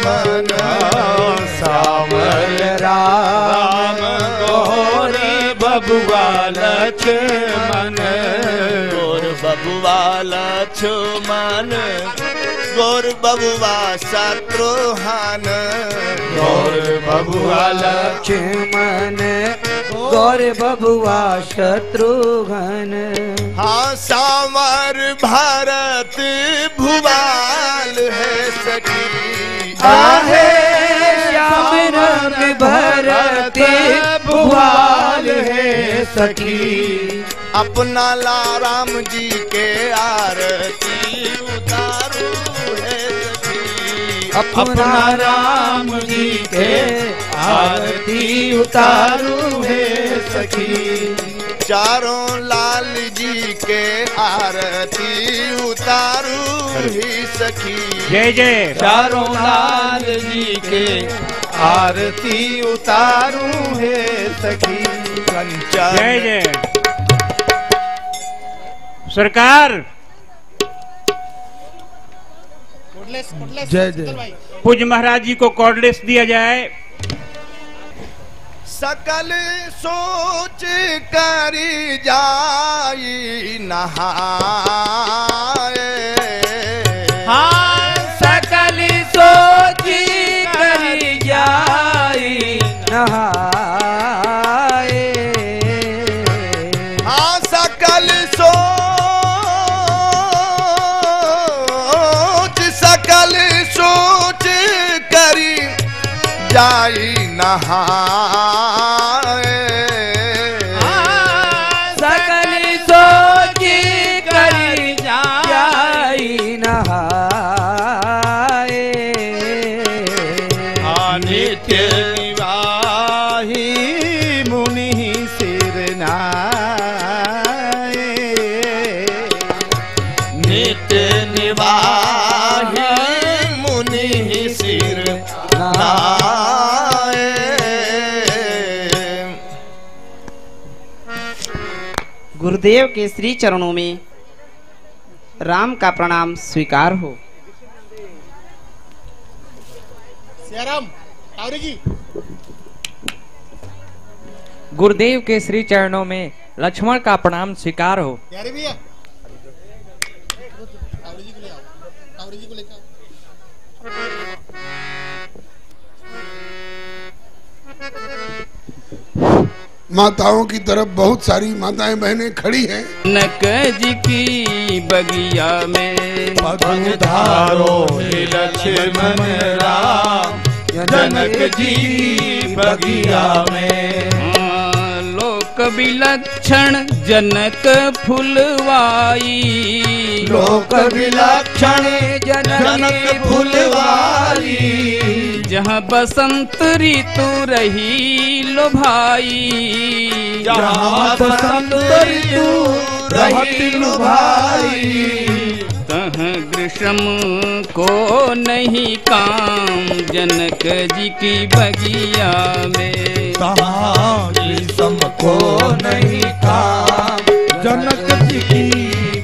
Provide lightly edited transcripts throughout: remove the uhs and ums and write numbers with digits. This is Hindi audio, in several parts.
मन सावर राम गोरे बबुआ लक्ष्मण गोर बबुआ लक्ष्मण गोर बबुआ शत्रुघ्न गोर बबुआ लक्ष्मण गोर बबुआ शत्रुघ्न हाँ सावर भरत भुवाल है सखी आहे श्याम रंग भरत भुवाल है सखी अपना ला राम जी के आरती उतारू है सखी अपना राम जी के आरती उतारू है सखी चारों लाल जी के आरती उतारू ही सखी जय जय चारों लाल जी के आरती उतारू है सखी जय जय सरकार। जय जय पूज्य महाराज जी को कॉर्डलेस दिया जाए। सकल सोच करी जाई नहाए हाँ सकल सोच करी जाई नहाए हाँ सकल सोच करी जाई नहाए सकल सोच करी जाई नहाए नित्य निवाही मुनि सिर नाए नित्य निवाही मुनि सिर नाए। गुरुदेव के श्री चरणों में राम का प्रणाम स्वीकार हो। गुरुदेव के श्री चरणों में लक्ष्मण का प्रणाम स्वीकार हो। माताओं की तरफ बहुत सारी माताएं बहनें खड़ी हैं। जनक जी की बगिया में पधारो हे लक्ष्मण राम जनक जी की बगिया में लोक विलक्षण जनक फुलवाई लोक विलक्षण जनक फुलवाई जहाँ बसंत ऋतु रही लो भाई जहाँ बसंत ऋतु रही लो भाई तह ग्रीष्म को नहीं काम जनक जी की बगिया में तहाँ ग्रीष्म को नहीं काम जनक जी की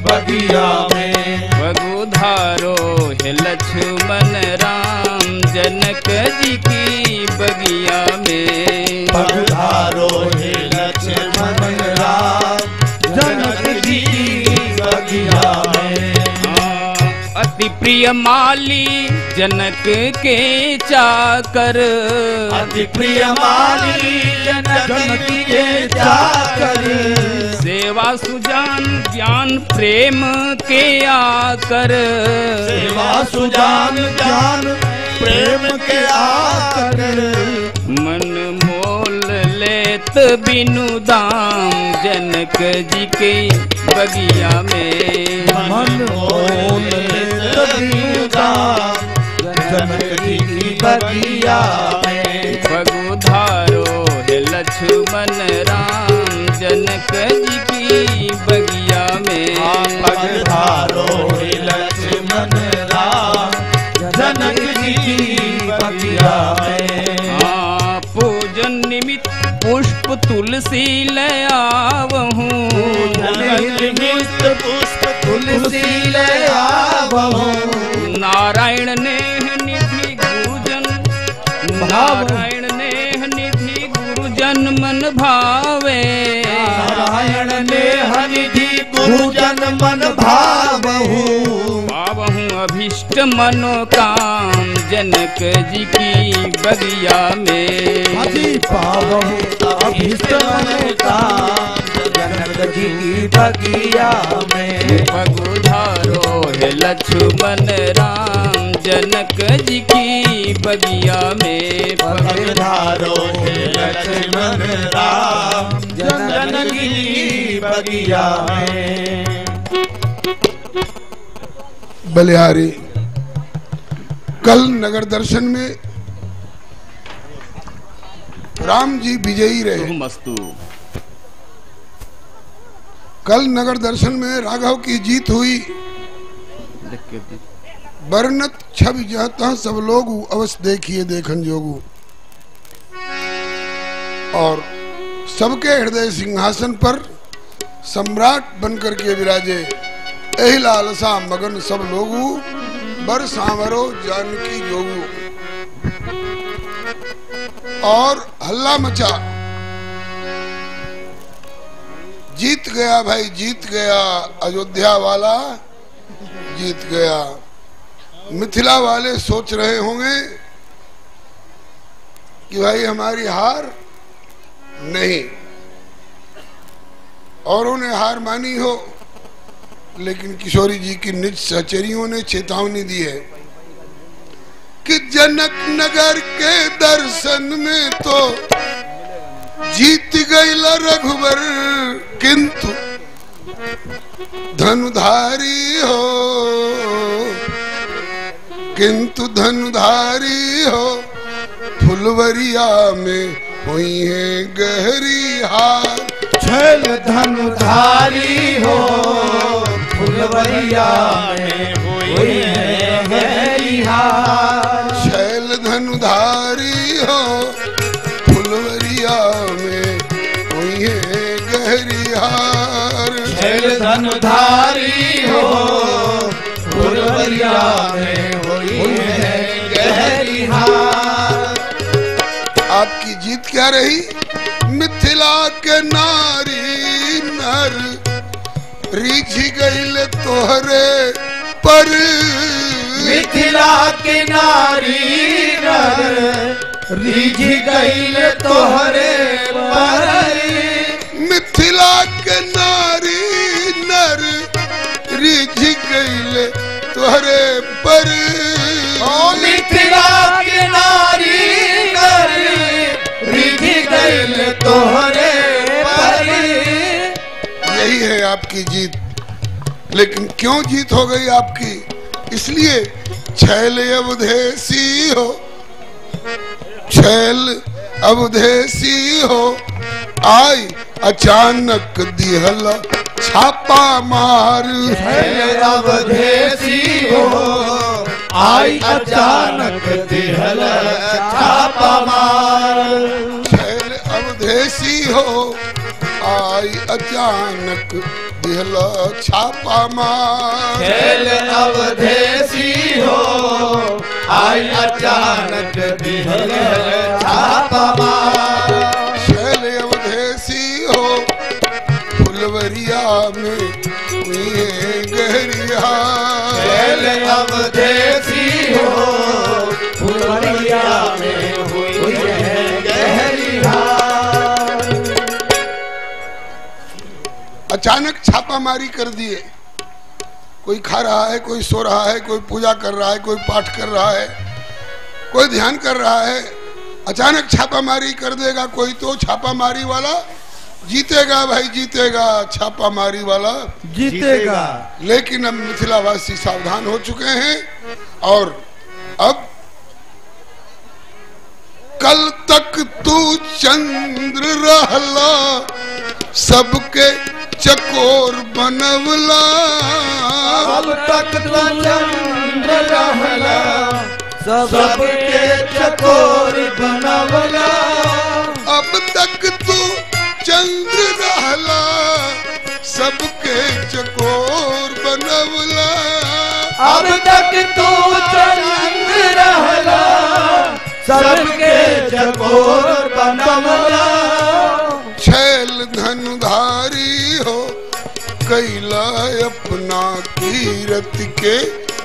बगिया में बगुधारो है लक्ष्मण राम जनक जी की बगिया में पधारो हे लक्ष्मण राम जनक जी की बगिया में अति प्रिय माली जनक के चाकर अति प्रिय माली जनक के चाकर सेवा सुजान ज्ञान प्रेम के आकर सेवा सुजान ज्ञान प्रेम के आकर मन मोल लेत बिनु दाम जनक जी के बगिया में मन मोल लेत बिनु दाम जनक जी की बगिया में बगुधारो है लक्ष्मण राम जनक जी की बगिया में पधारो हे लक्ष्मण राम जनक जी की बगिया में पूजन निमित्त पुष्प तुलसी ले आवहूँ निमित्त पुष्प तुलसी ले आवहूँ नारायण ने निधि गुरुजन नारायण नेह निधि गुरुजन मन भावे नारायण नेह निधि गुरुजन मन भावहु पावहूँ अभीष्ट मनोकाम जनक जी की बगिया में अति पावहु अभीष्ट मनोकाम जनक जी की बगिया में पगुधारो है लक्ष्मण राम जनक जी की बगिया में पगधारो है लक्ष्मण राम जनक जी की बगिया में। बलिहारी कल नगर दर्शन में राम जी विजयी रहे। मस्तु कल नगर दर्शन में राघव की जीत हुई। वर्णत छवि जाता सब लोग अवश्य देखिए देखन जोगु। और सबके हृदय सिंहासन पर सम्राट बनकर के विराजे एहि लालसा मगन सब लोगु बर सांवरो जानकी जोगु। और हल्ला मचा, जीत गया भाई जीत गया, अयोध्या वाला जीत गया। मिथिला वाले सोच रहे होंगे कि भाई हमारी हार नहीं, और उन्हें हार मानी हो, लेकिन किशोरी जी की निज सहचरियों ने चेतावनी दी है कि जनक नगर के दर्शन में तो जीत गई रघुवर, किंतु धनुधारी हो, किंतु धनुधारी हो, फुलवरिया में हुई है गहरी हार। छैल धनुधारी हो, फुलवरिया में हुई है गहरी हार। छैल धनुधारी हो, फुलवरिया में हुई है गहरी हार। छैल धनुधारी हो, फुलवरिया में हुई है गहरी हार। आपकी जीत क्या रही? मिथिला के नारी नर रीझ गईल तोहरे पर। मिथिला के नारी नर रीझ गईल तोहरे पर। मिथिला के नारी नर रीझ गईल तोहरे पर। मिथिला के नारी नर रीझ गईल तोहरे पर। यही है आपकी जीत। लेकिन क्यों जीत हो गई आपकी? इसलिए छैल अवधेसी हो, छैल अवधेसी हो, आई अचानक दिहल छापा मार। छैल अवधेसी हो, आई अचानक दिहल छापा मार। छैल अवधेसी हो, आई अचानक दिहल छापा मार। छैल अवधेसी हो, आई अचानक दिहल छापा मार। छैल अवधेसी हो, फुलवरिया में हुई है गहरी हार। छैल अवधेसी हो, फुलवरिया में हुई है गहरी हार। अचानक छापामारी कर दिए। कोई खा रहा है, कोई सो रहा है, कोई पूजा कर रहा है, कोई पाठ कर रहा है, कोई ध्यान कर रहा है। अचानक छापामारी कर देगा कोई तो छापामारी वाला जीतेगा भाई जीतेगा, छापामारी वाला जीतेगा। लेकिन अब मिथिलावासी सावधान हो चुके हैं। और अब कल तक तू चंद्र रहला, सबके चकोर बनवला। अब तक तो चंद्र रहला, सबके चकोर बनवला। अब तक तू चंद्र रहला, सबके चकोर बनवला। अब तक तो चंद्र रहला, सबके चकोर बनवला। छैल धनुधारी हो कैला अपना कीरत के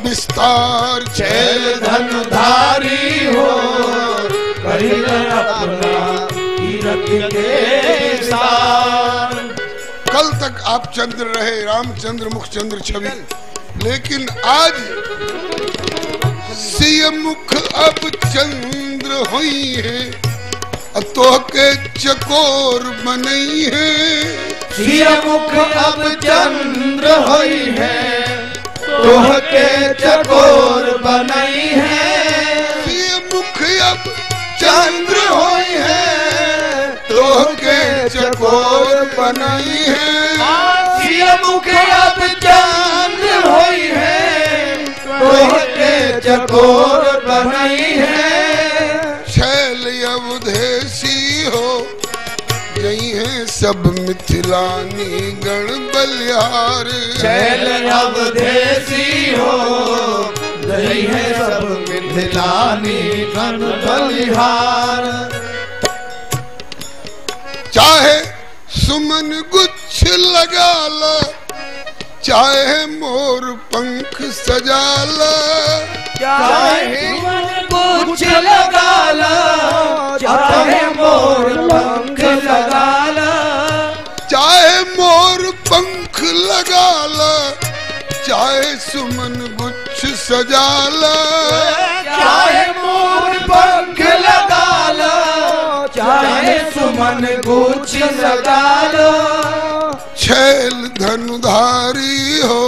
विस्तार। छैल धनुधारी हो कैला अपना कीरत के विस्तार। कल तक आप चंद्र रहे, रामचंद्र मुखचंद्र छवि, लेकिन आज सिय मुख अब चंद्र हुई है, तो के चकोर बनई है। सिय मुख अब चंद्र हुई है, तो के चकोर बनई है। सिय मुख अब चंद्र हुई है, तो के चकोर बनई है। सिय मुख अब चंद्र हुई है, तो के चकोर बनई है। छैल अवधेसी हो जई है सब मिथिलानी गण बलिहार। छैल अवधेसी हो जई है सब मिथिलानी गण बलिहार। चाहे सुमन गुच्छ लगा ला, चाहे मोर पंख सजा ला। चाहे कुछ लगा ला, चाहे मोर पंख लगा ला। चाहे मोर पंख लगा ला, चाहे सुमन गुच्छ सजा ला। चाहे मोर पंख लगा ला, चाहे सुमन गुच्छ लगा ला। छैल धनुधारी हो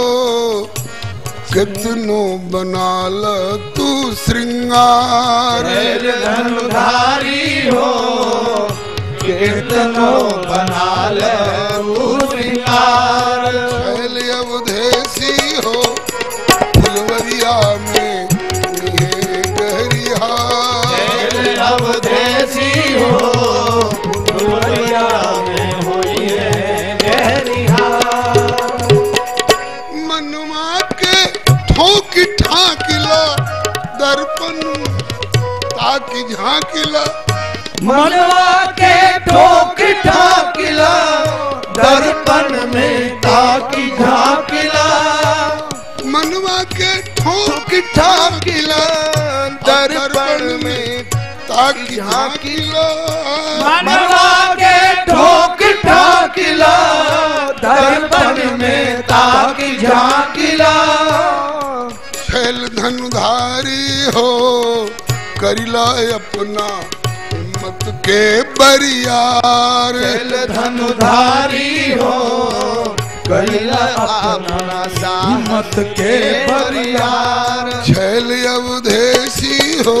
कितनो बना ल तू श्रृंगार। छैल धनुधारी हो कितनो बना ल तू श्रृंगार। छैल अवधेसी हो फुलवरिया में ये गहरिहार। छैल अवधेसी हो फुलवरिया में हुई है गहरिहार। मनुआ के ठोक ठाकिला दर्पण ताकि झांकिला। मनवा के ठोक ठाकिला दर्पण में ताकि झांकिला। मनवा के ठोक ठाकिला दर्पण में ताकि झांकिला। मनवा के ठोक ठाकिला दर्पण में ताकि झांकिला। छैल धनुधारी हो करिला अपना हिम्मत के बरियार। छैल धनुधारी हो कैला अपना हिम्मत के बरियार। छैल अवधेसी हो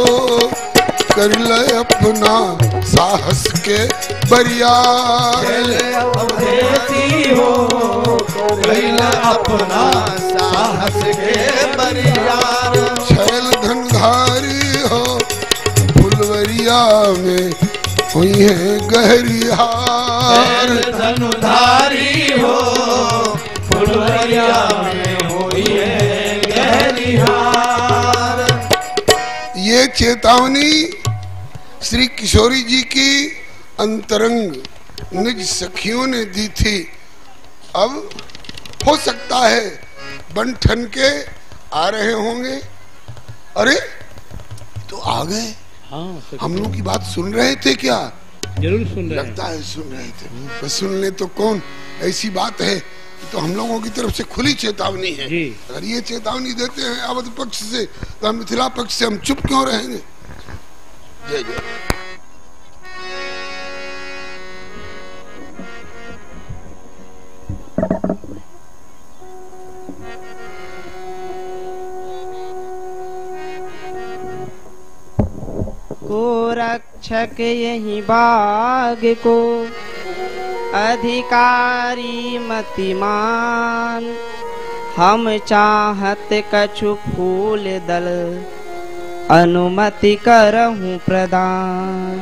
करिला अपना साहस के बरियार। छैल अवधेसी हो कैला अपना साहस के बरियार। छैल धनुधारी हो फुलवरिया में हुई है गहरिहार। छैल धनुधारी हो फुलवरिया में हुई है गहरिहार। ये चेतावनी श्री किशोरी जी की अंतरंग निज सखियों ने दी थी। अब हो सकता है बन ठन के आ रहे होंगे। अरे तो आ गए। हम लोग की बात सुन रहे थे क्या? जरूर सुन रहे हैं। लगता है सुन रहे थे। तो सुन ले तो कौन, ऐसी बात है तो हम लोगों की तरफ से खुली चेतावनी है। अगर ये चेतावनी देते हैं अवध पक्ष से तो हम मिथिला पक्ष से हम चुप क्यों रहेंगे? जय जय। को रक्षक यही बाग को अधिकारी मतिमान। हम चाहत कछु फूल दल अनुमति करहूं प्रदान।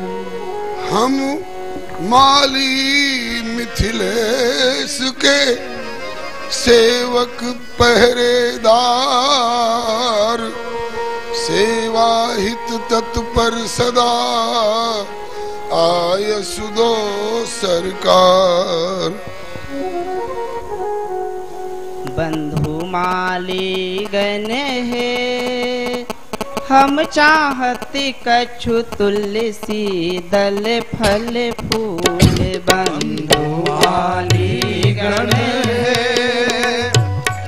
हम माली मिथिलेश के सेवक पहरेदार। सेवक सेवा हित तत्पर सदा आय सुदो सरकार। बंधु मालीगण है हम चाहते कछु तुलसी दल फल फूल। बंधु मालीगण है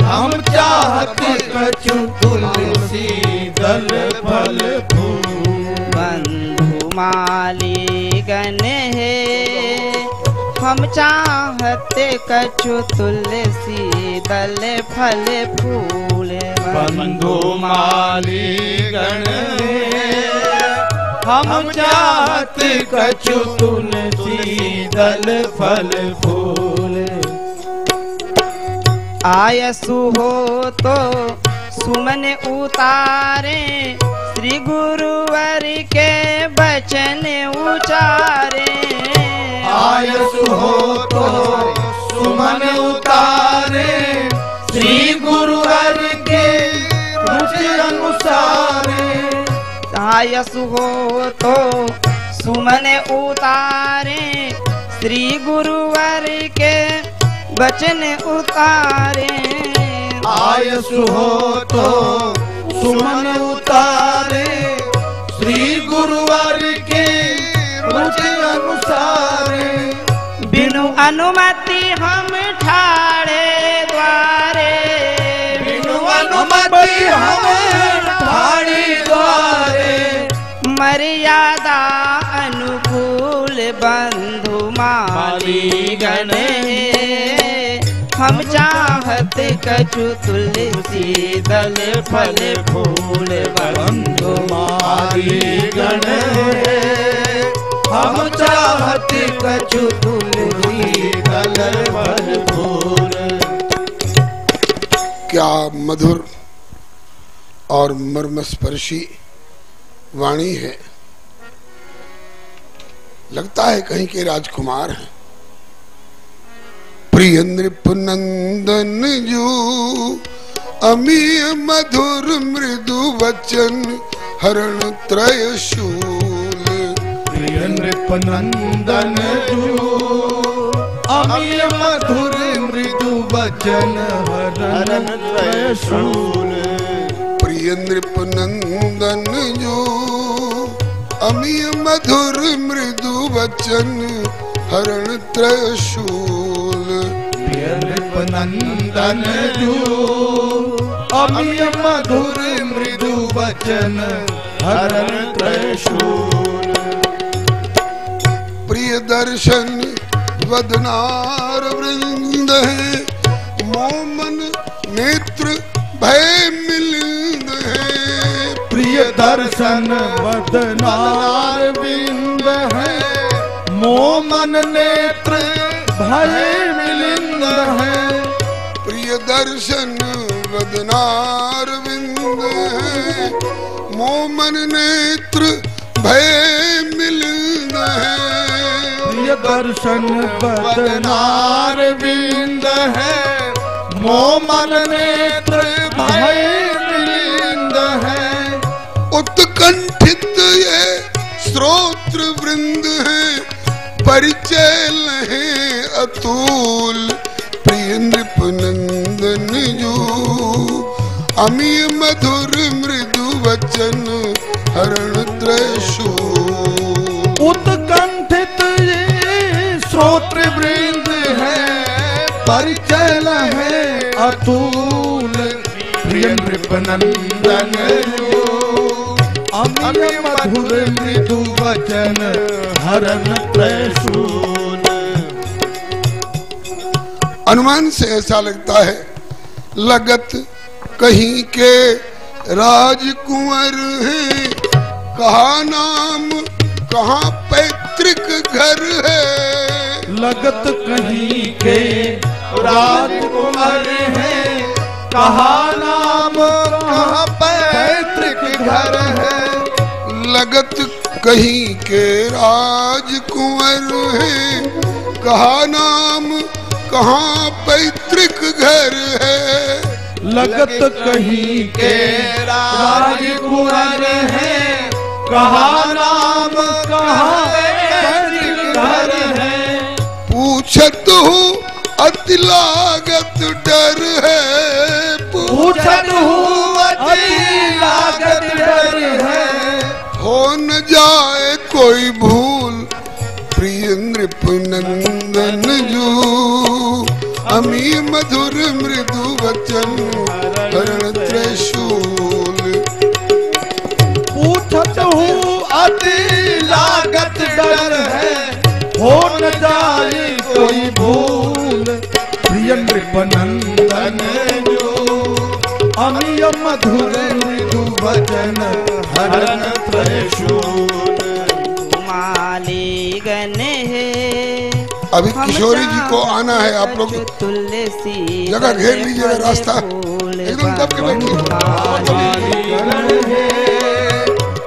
हम चाहते कछु तुलसी दल फल फूल। बंधु मालीगण है हम चाहते कछु तुलसी दल फल फूल। बंधु मालीगण हम चाहते कछु तुलसी दल फल फूल। आयसु हो तो सुमन उतारे श्री गुरुवर के वचन उचारे। आयसु हो तो सुमन उतारे श्री गुरुवर के रुचि अनुसारे। आयसु हो तो सुमन उतारे श्री गुरुवर के वचन उतारे। आयसु हो तो सुमन उतारे श्री गुरुवर के रुचि अनुसारे। बिनु अनुमति हम ठाड़े द्वारे। बिनु अनुमति हम ठाड़े द्वारे। मर्यादा अनुकूल बंधु मालीगण हम चाहते कछु तुलसी दल फल फूल। बंधु मालीगण हम चाहते कछु तुलसी दल फल फूल। क्या मधुर और मर्मस्पर्शी वाणी है। लगता है कहीं के राजकुमार हैं। प्रिय नृपनंदन जो अमीय मधुर मृदु वचन हरण त्रय शूल। प्रिय नृपनंदन जो अमीय मधुर मृदु वचन हरण त्रय शूल। प्रिय नृपनंदन जो अमीय मधुर मृदु वचन हरण त्रय शूल। प्रिय नृपनंदन जो अमीय मधुर मृदु वचन हरण त्रय शूल। प्रिय दर्शन वदनार वृंद है मोमन नेत्र भय मिलिंद है। प्रिय दर्शन वदनार वृंद है मोमन नेत्र भय मिलिंद है। प्रिय दर्शन वदनार विंद है मोमन नेत्र भय मिलिंद है। प्रिय दर्शन वदनार विंद है मोमन नेत्र भय मिलिंद है। उत्कंठित ये श्रोत्र वृंद है परिचय लहे अतुल। प्रिय नृपनंदन जो अमीय मधुर मृदु वचन हरण त्रय शूल। उत्कंठित ये श्रोत्र वृंद है परिचय लहे अतुल। प्रिय नृपनंदन जो अमीय मधुर मृदु वचन हरण त्रय शूल। अनुमान से ऐसा लगता है लगत कहीं के राजकुंवर हैं। कहाँ नाम कहाँ पैतृक घर है। लगत कहीं के राजकुंवर हैं। कहाँ नाम कहाँ पैतृक घर है। लगत कहीं के राजकुंवर हैं। कहाँ नाम कहाँ पैतृक घर है। लगत कहीं के राजकुंवर है, कहा नाम कहाँ पैतृक घर है। पूछत हूँ अति लागत डर है, पूछत हूँ अति लागत डर है। हो न जाए कोई भूल प्रिय नृप नंदन जू, अमी मधुर मृदु वचन हरण त्रिशूल। पूछत हूँ अति लागत डर है, हो न जाए कोई भूल प्रिय नृप नंदन जो, अमी मधुर मृदु वचन हरण त्रिशूल। मालीगण है अभी किशोरी जी को आना है, आप लोग तुलसी जगह घेर लीजिएगा, रास्ता एकदम दब के बैठिए।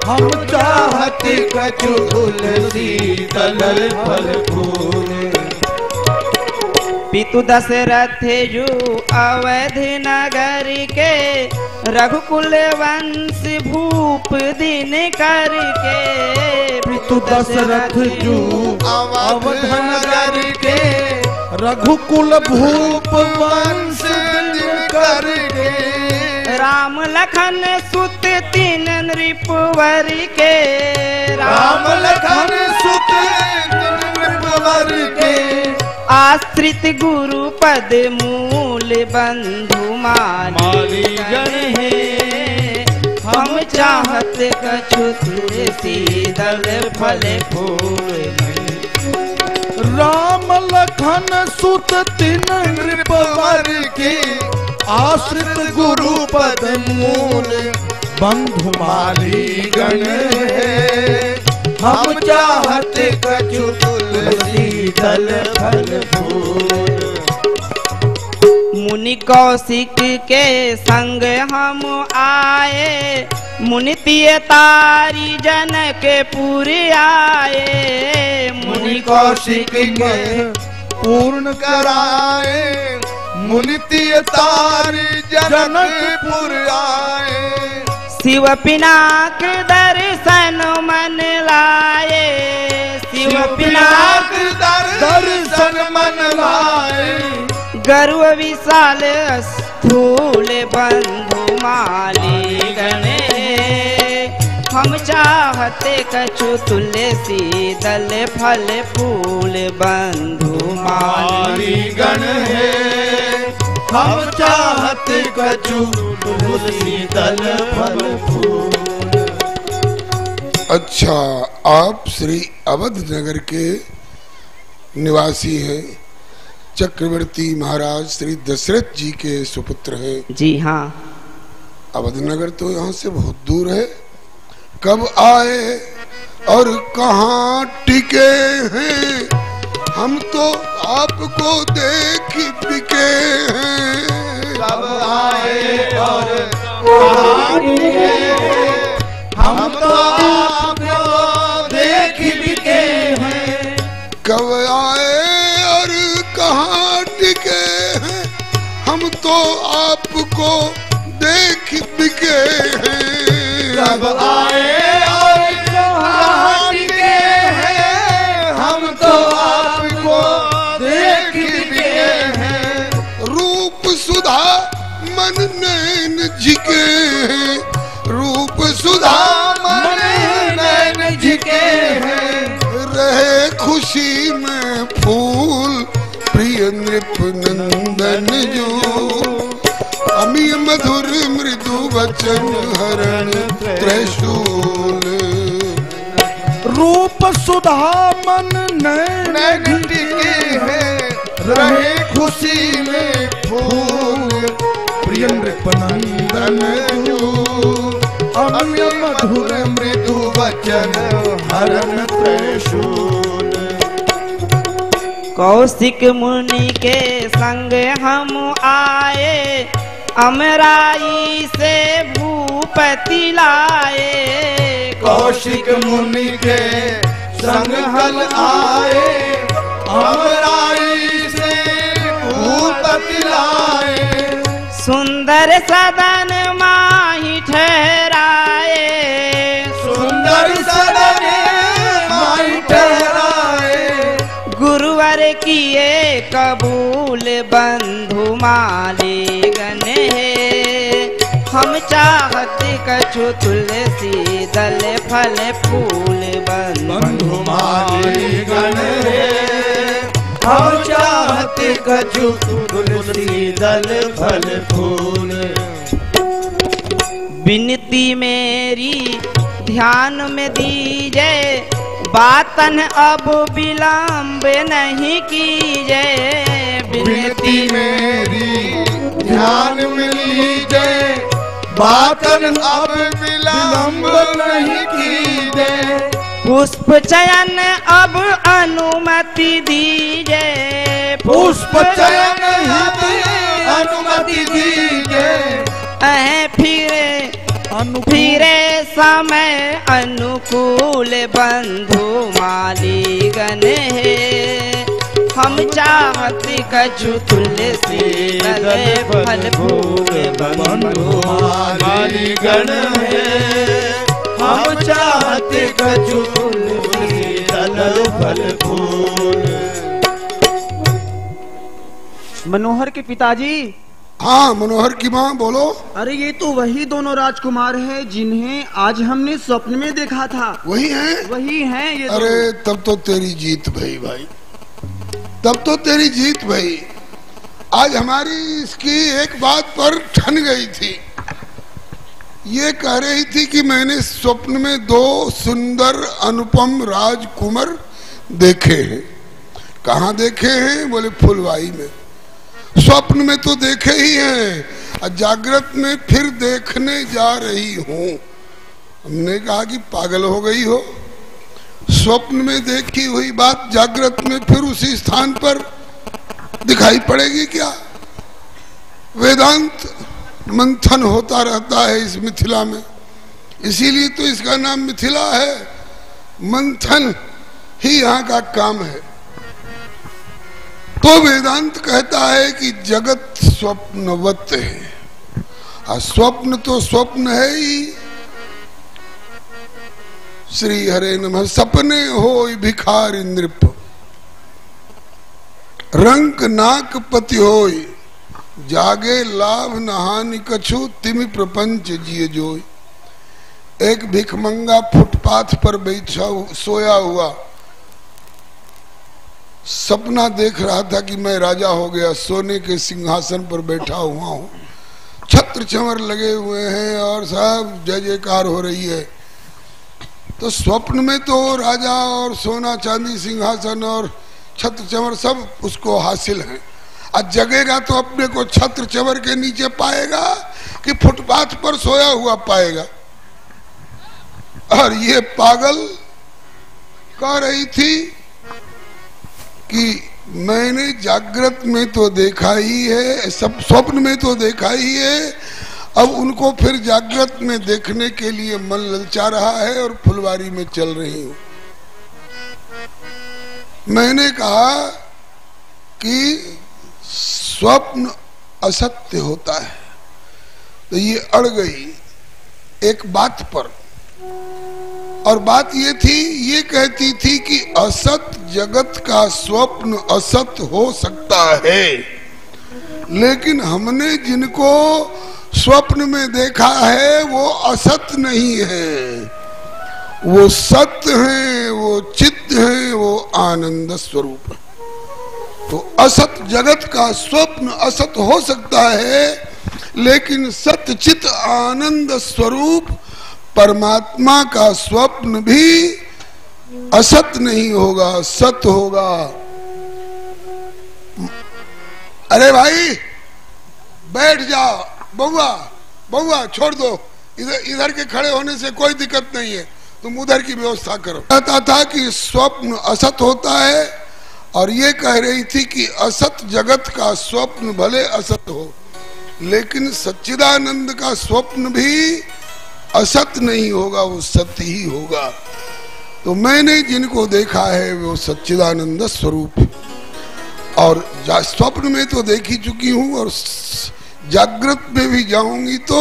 हम चाहत कछु तुलसी दल फल फूल। पितु दशरथ जो अवध नगर के, रघुकुल वंश भूप दिन करके। पितु दशरथ जो अवध नगर के, रघुकुल भूप वंश दिन करके। राम लखन सुत तीन नृपवर के, राम लखन सुत तीन नृपवर के। आश्रित गुरु पद मूल बंधु मालीगण है। हम चाहत कछु तुलसी दल फल फूल। राम लखन सुत तीन नृपवर के, आश्रित गुरु पद मूल बंधु मालीगण है। हम चाहत कछु तुलसी दल फल फूल। मुनि कौशिक के संग हम आए, मुनि तिय तारी जनकपुर आए। मुनि कौशिक के पूर्ण कराए, मुनि तिय तारी जनकपुर आए। शिव पिनाक दर्शन मन लाए, शिव पिनाक दर्शन मन लाए। गर्व विशाल स्थूल बंधु मालीगण है। हम चाहते कछु तुलसी दल फल फूल बंधु मालीगण है। हम चाहत कछु तुलसी दल फल फूल। अच्छा, आप श्री अवध नगर के निवासी हैं, चक्रवर्ती महाराज श्री दशरथ जी के सुपुत्र हैं। जी हाँ। अवध नगर तो यहाँ से बहुत दूर है, कब आए और कहाँ टिके हैं? हम तो आपको देख बिके हैं। कब आए और कहाँ टिके हैं? हम तो आपको देख बिके हैं। कब आए और कहाँ टिके हैं? हम तो आपको देख बिके हैं। कब आए और कहाँ टिके हैं? हम तो आपको देख बिके हैं। रूप सुधा मन नैन झिके हैं, रूप सुधा मन नैन झिके हैं। रहे खुशी में फूल प्रिय नृप नंदन जो, अमी मधुर मृदु वचन हरण त्रिशूल। रूप सुधा मन नैन टिके हैं, रहे खुशी में फूल प्रिय नृप नंदन जो, अमी मधुर मृदु वचन हरण त्रिशूल। कौशिक मुनि के संग हम आए, अमराई से भूपति लाए। कौशिक मुनि के संग हल आए, अमराई से भूपति लाए। सुंदर सदन माही ठहराए, सुंदर सदन माही ठहराए, गुरुवर किए कबूल बंधु मालीगण है। हम चाहत कछु तुलसी दल फल फूल बंधु मालीगण है। हम चाहत कछु तुलसी दल फल फूल। विनती मेरी ध्यान में दीजे, बातन अब विलंब नहीं कीजे। विनती मेरी ध्यान में लीजे, बातन अब विलंब नहीं कीजे। पुष्प चयन अब अनुमति दीजे, पुष्प चयन अनुमति दीजे। फिरे समय अनुकूल बंधु मालीगण है। हम चाहत कछु तुलसी दल फल फूल बंधु मालीगण है। हम चाहते कछु तुलसी दल फल फूल। मनोहर के पिताजी। हाँ मनोहर की माँ बोलो। अरे ये तो वही दोनों राजकुमार हैं जिन्हें आज हमने स्वप्न में देखा था। वही हैं? वही हैं ये। अरे तब तो तेरी जीत भई भाई, तब तो तेरी जीत भई। आज हमारी इसकी एक बात पर ठन गई थी। ये कह रही थी कि मैंने स्वप्न में दो सुंदर अनुपम राजकुमार देखे हैं। कहाँ देखे हैं? बोले फुलवाई में। स्वप्न में तो देखे ही हैं और जागृत में फिर देखने जा रही हूँ। हमने कहा कि पागल हो गई हो, स्वप्न में देखी हुई बात जागृत में फिर उसी स्थान पर दिखाई पड़ेगी क्या? वेदांत मंथन होता रहता है इस मिथिला में, इसीलिए तो इसका नाम मिथिला है। मंथन ही यहाँ का काम है। तो वेदांत कहता है कि जगत स्वप्नवत है, और स्वप्न तो स्वप्न है ही। श्री हरे नमः। सपने होय भिखारी नृप, रंक नाक पति होय, जागे लाभ नहानि कछु, तिमि प्रपंच जिय जोय। एक भिखमंगा फुटपाथ पर बैठा सोया हुआ सपना देख रहा था कि मैं राजा हो गया, सोने के सिंहासन पर बैठा हुआ हूँ, छत्र चमर लगे हुए हैं और सब जय जयकार हो रही है। तो स्वप्न में तो राजा और सोना चांदी सिंहासन और छत्र चमर सब उसको हासिल है। आज जगेगा तो अपने को छत्र चमर के नीचे पाएगा कि फुटपाथ पर सोया हुआ पाएगा। और ये पागल कह रही थी कि मैंने जागृत में तो देखा ही है, सब स्वप्न में तो देखा ही है, अब उनको फिर जागृत में देखने के लिए मन ललचा रहा है और फुलवारी में चल रही हूं। मैंने कहा कि स्वप्न असत्य होता है। तो ये अड़ गई एक बात पर, और बात ये थी, ये कहती थी कि असत जगत का स्वप्न असत हो सकता है, लेकिन हमने जिनको स्वप्न में देखा है वो असत नहीं है, वो सत्य है, वो चित्त है, वो आनंद स्वरूप है। तो असत जगत का स्वप्न असत हो सकता है, लेकिन सत्य चित्त आनंद स्वरूप परमात्मा का स्वप्न भी असत नहीं होगा, सत्य होगा। अरे भाई बैठ जाओ, बउआ बउआ छोड़ दो, इधर के खड़े होने से कोई दिक्कत नहीं है, तुम उधर की व्यवस्था करो। कहता था कि स्वप्न असत होता है, और ये कह रही थी कि असत जगत का स्वप्न भले असत हो, लेकिन सच्चिदानंद का स्वप्न भी असत नहीं होगा, वो सत्य ही होगा। तो मैंने जिनको देखा है वो सच्चिदानंद स्वरूप, और स्वप्न में तो देख ही चुकी हूँ, और जागृत में भी जाऊंगी तो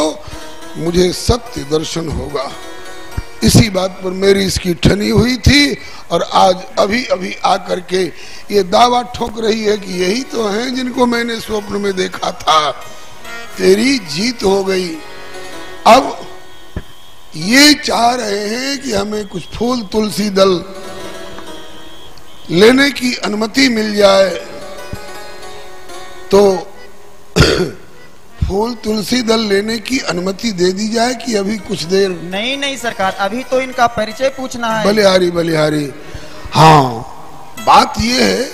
मुझे सत्य दर्शन होगा। इसी बात पर मेरी इसकी ठनी हुई थी और आज अभी अभी आकर के ये दावा ठोक रही है कि यही तो हैं जिनको मैंने स्वप्न में देखा था। तेरी जीत हो गई। अब ये चाह रहे हैं कि हमें कुछ फूल तुलसी दल लेने की अनुमति मिल जाए, तो फूल तुलसी दल लेने की अनुमति दे दी जाए कि अभी कुछ देर? नहीं नहीं सरकार, अभी तो इनका परिचय पूछना है। बलिहारी बलिहारी, हाँ बात ये है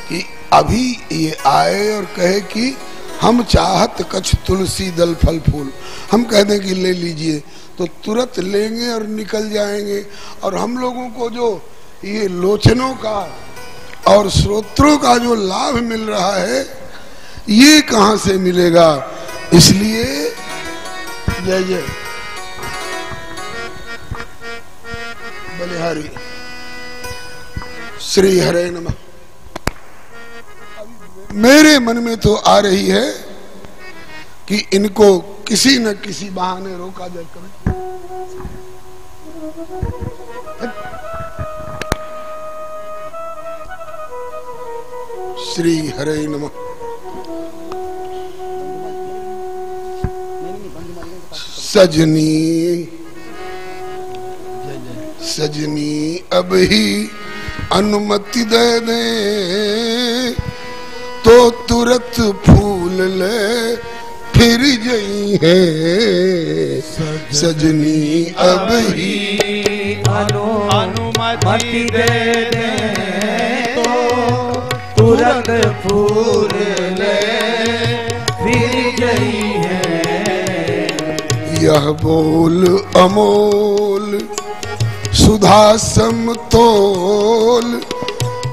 कि अभी ये आए और कहे कि हम चाहत कछ तुलसी दल फल फूल, हम कह दें कि ले लीजिए तो तुरंत लेंगे और निकल जाएंगे। और हम लोगों को जो ये लोचनों का और श्रोत्रों का जो लाभ मिल रहा है ये कहां से मिलेगा? इसलिए जय जय बलिहारी श्री हरे नमः। मेरे मन में तो आ रही है कि इनको किसी न किसी बहाने रोका जाए। श्री हरे नमः। सजनी सजनी अब ही अनुमति दे दे तो तुरंत फूल ले फिर जई है। सजनी अब ही अनुमति दे दे तो तुरंत फूल ले फिर जई है। यह बोल अमोल सुधा समतोल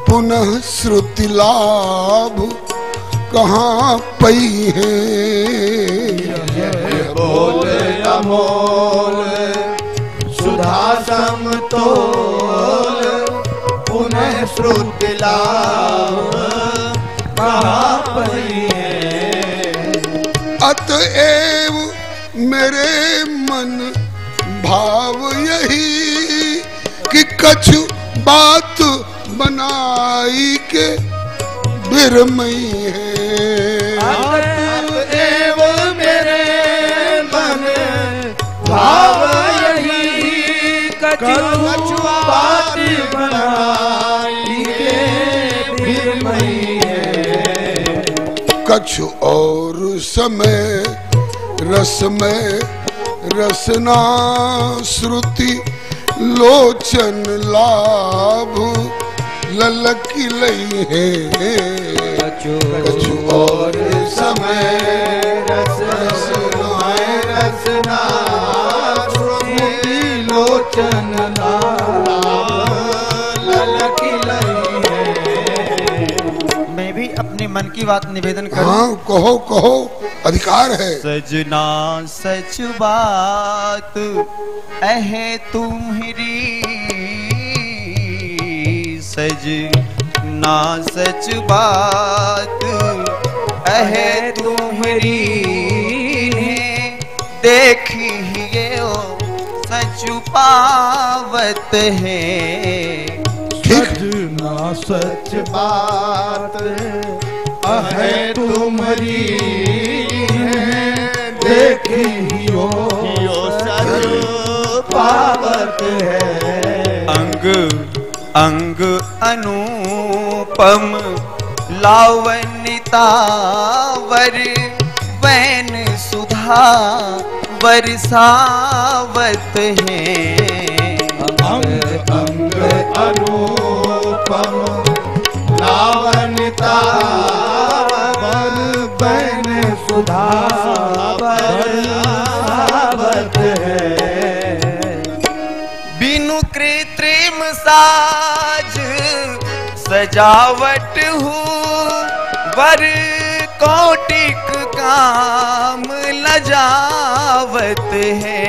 पुनः श्रुति लाभ कहाँ पई है। यह बोल अमोल सुधा समतोल पुनः श्रुति लाभ कहाँ पई है। अतएव मेरे मन भाव यही कि कछु बात बनाई के बिरमई है। अतएव मेरे मन भाव यही कछु बात बनाई के बिरमई है। कछु और समय रस में रसना श्रुति लोचन लाभ ललकी लई है। कछु और समय रसना श्रुति लोचन लाभ ललकी लई है। मैं भी अपने मन की बात निवेदन करूं। हाँ कहो कहो, अधिकार है। सजना सच बात अहे तुम्हारी, सजना सच बात अहे तुम्हारी देखी ये सच पावत है। सजना सच बात अहे तुम्हारी देखियो सच पावत है। अंग अंग अनुपम लावण्यता वर वैन सुधा बरसावत है। अंग अंग अनुपम लावण्यता वर वैन सुधा बरसावत है। बिनु कृत्रिम साज सजावट हूँ वर कौटिक काम लजावत है।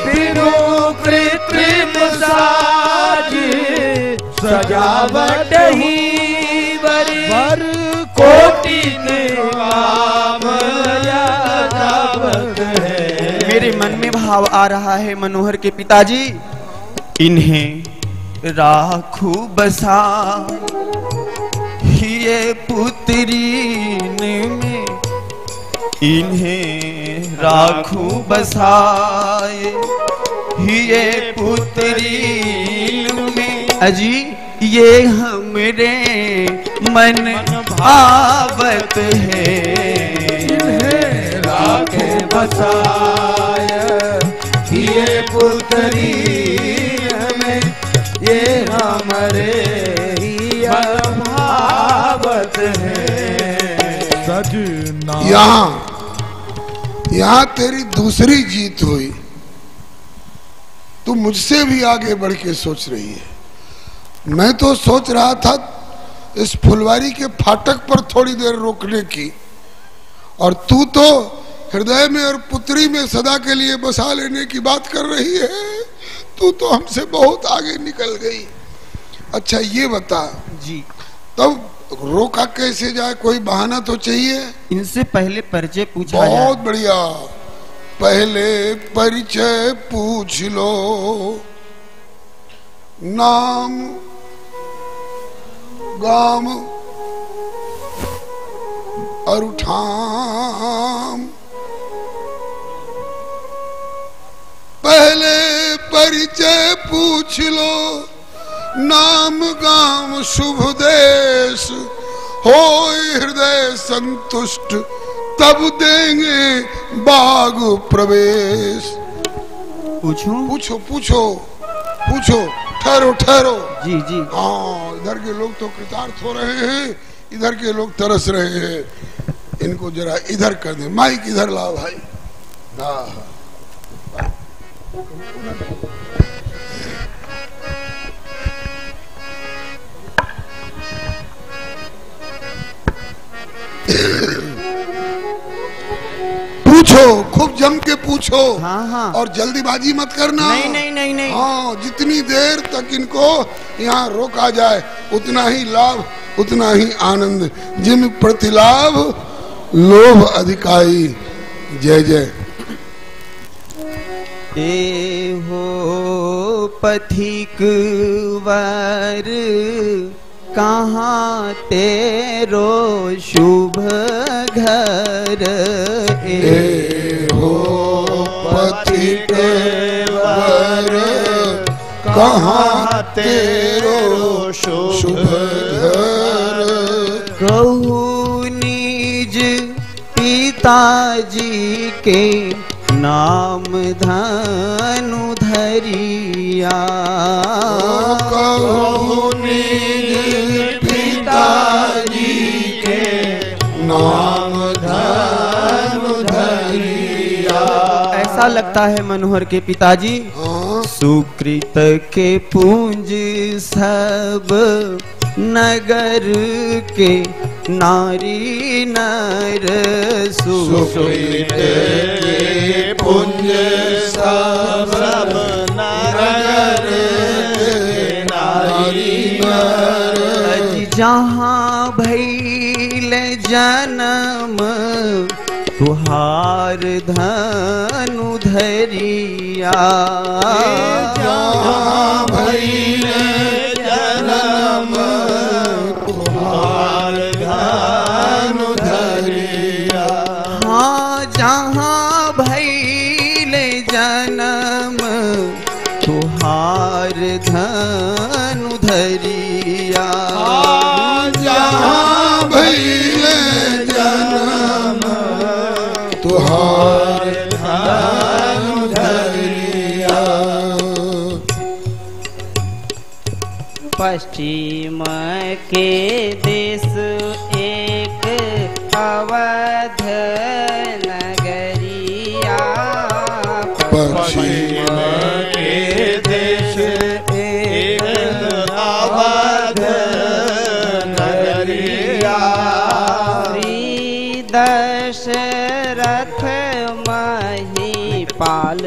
बिनु कृत्रिम साज सजावट ही वर कोटि काम मेरे मन में भाव आ रहा है मनोहर के पिताजी, इन्हें राखू बसा ये पुत्रीन में, इन्हें राखू बसाए ये पुत्रीन में। अजी ये हमरे मन भावत है, इन्हें राखे बसाए ये पुत्री में, ये हमारे भावत है सजना। यहाँ तेरी दूसरी जीत हुई। तू मुझसे भी आगे बढ़ के सोच रही है। मैं तो सोच रहा था इस फुलवारी के फाटक पर थोड़ी देर रोकने की, और तू तो हृदय में और पुत्री में सदा के लिए बसा लेने की बात कर रही है। तू तो हमसे बहुत आगे निकल गई। अच्छा ये बता जी, तब रोका कैसे जाए? कोई बहाना तो चाहिए। इनसे पहले परिचय पूछा जाए। बहुत बढ़िया, पहले परिचय पूछ लो, नाम गाम और उठाम। पहले परिचय पूछ लो, नाम गाम शुभ देश, हो हृदय संतुष्ट तब देंगे बाग प्रवेश। पूछूं? पूछो पूछो पूछो, ठहरो ठहरो। जी जी। हाँ, इधर के लोग तो कृतार्थ हो रहे हैं, इधर के लोग तरस रहे हैं। इनको जरा इधर कर दे, माइक इधर लाओ भाई। हाँ पूछो, खूब जम के पूछो। हाँ हाँ। और जल्दीबाजी मत करना। नहीं नहीं नहीं नहीं। हाँ, जितनी देर तक इनको यहाँ रोका जाए उतना ही लाभ, उतना ही आनंद। जिन प्रतिलाभ लोभ अधिकाई। जय जय। ए हो पथिक वर, कहाँ तेरो शुभ घर। ए हो पथिक वर, कहाँ तेरो शुभ घर। कहूँ निज पिताजी के नाम धनु धरिया। कहूँ निज पिताजी के नाम धनु धरिया। ऐसा लगता है मनोहर के पिताजी, सुकृत के पुंज सब नगर के नारी नर। सुकृत के पुंज सब नगर के नारी नर। जहाँ भइल जन्म तुहार धनु धरिया। जहाँ भइल जन्म तुहार धनु धरिया। हाँ, जहाँ भइल जन्म तुहार धनु धरिया। जहाँ भइल जन्म तुहार धनु धरिया। पश्चिम के देश एक अवध नगरिया। पश्चिम के देश एक अवध नगरिया। श्री दशरथ महिपाल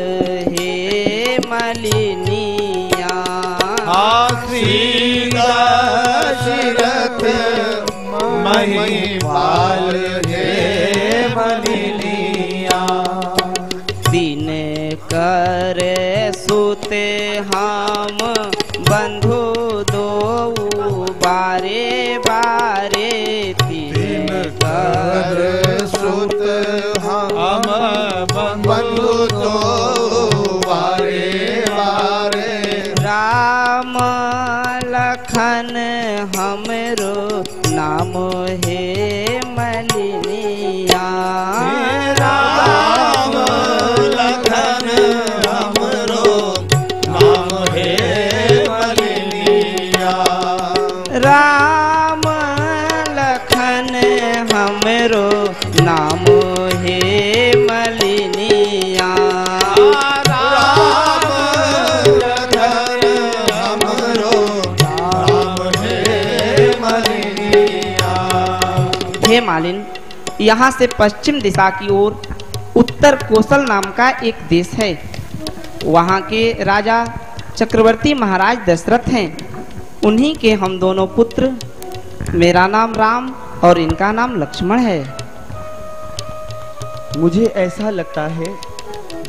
हे मलिनिया। श्री दशरथ महिपाल हे मलिनिया। दिन कर सुते हम बंधु दो बारे बारे तीन कर सुत हम बंधु तो बारे बारे राम लखन हमरो नाम है मलिनिया राम लखन हमरो नाम है मलिनिया राम लखन हमरो नाम है मलिनिया राम लखन हमरो नाम है मलिनिया। हे मालिन, यहाँ से पश्चिम दिशा की ओर उत्तर कोसल नाम का एक देश है। वहाँ के राजा चक्रवर्ती महाराज दशरथ हैं। उन्हीं के हम दोनों पुत्र, मेरा नाम राम और इनका नाम लक्ष्मण है। मुझे ऐसा लगता है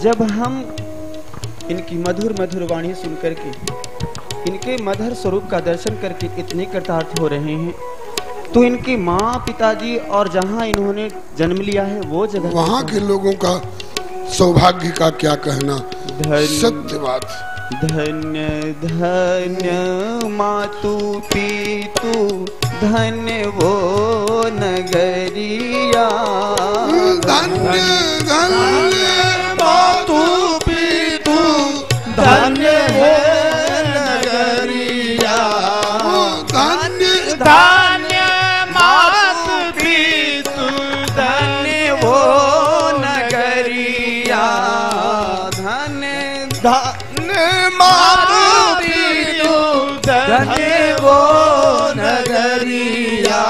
जब हम इनकी मधुर मधुर वाणी सुनकर के इनके मधुर स्वरूप का दर्शन करके इतने कृतार्थ हो रहे हैं, तो इनके माँ पिताजी और जहाँ इन्होंने जन्म लिया है वो जगह वहाँ के लोगों का सौभाग्य का क्या कहना। धन्य सत्य बात। धन्य धन्य मातु पितु धन्य वो नगरिया। धन्य धन्य मातु पितु धन्य है नगरिया। धन्य धन्य मातु पितु धन्य वो नगरिया। धन्य धन्य मातु पितु धन्य वो नगरिया।